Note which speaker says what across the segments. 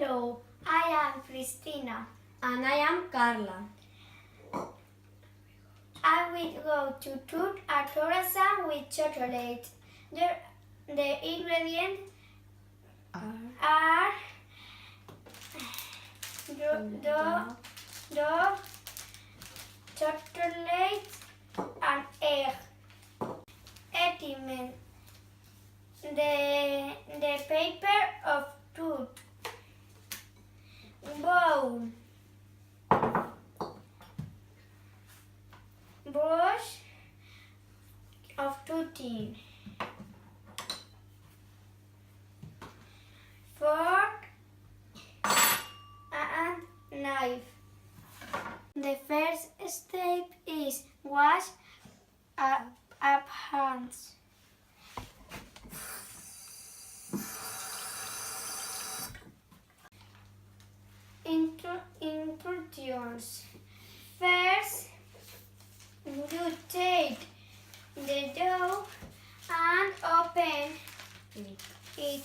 Speaker 1: Hello, I am Christina.
Speaker 2: And I am Carla.
Speaker 1: I will go to cook a croissant with chocolate. The ingredients are dough, chocolate, and egg. Equipment: the paper of cook, bowl, brush of cooking, fork and knife. The first step is wash up hands. Instructions. First, you take the dough and open it.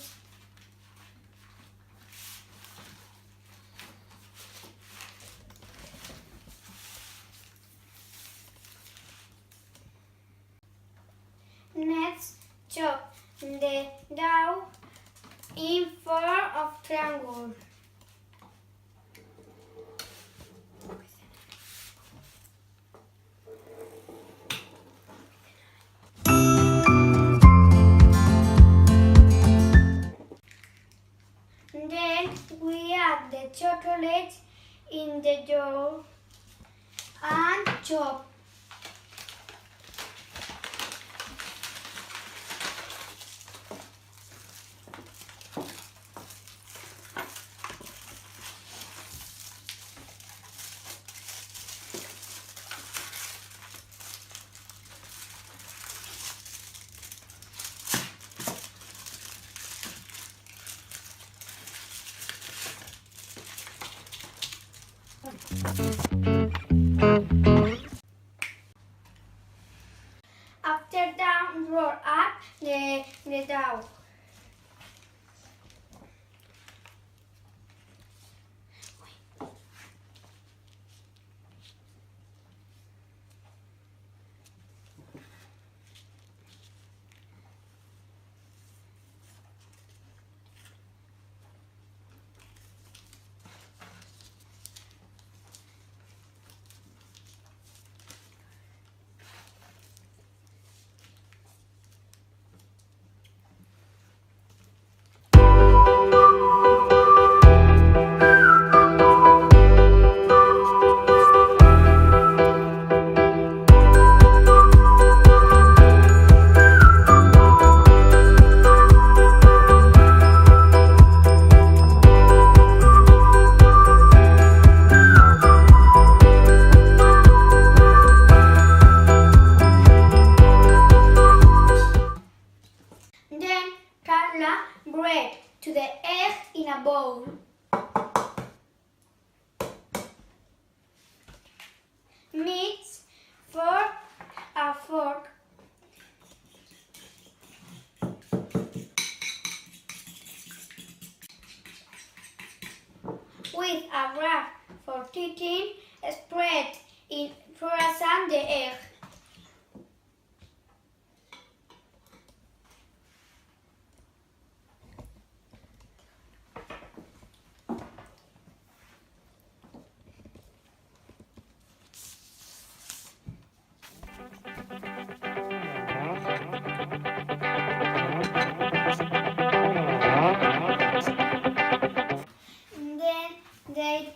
Speaker 1: Next, chop the dough in form of triangle. Then we add the chocolate in the dough and chop. After that, roll up the dough. Then Carla bread to the egg in a bowl. Mix for a fork. With a wrap for cooking, spread in croissant the egg. Then they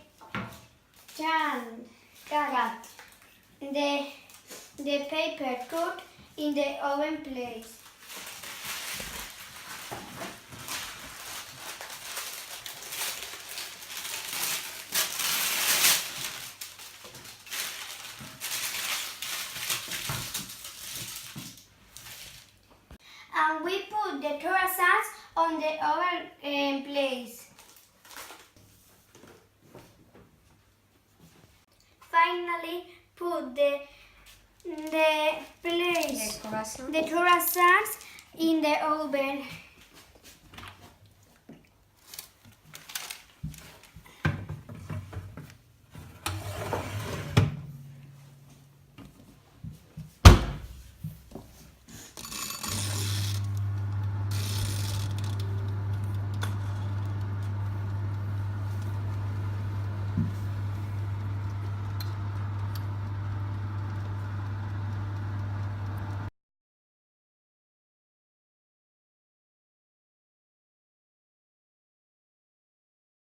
Speaker 1: cut the paper cut in the oven place. And we put the croissants on the oven place. Finally, put the croissants in the oven.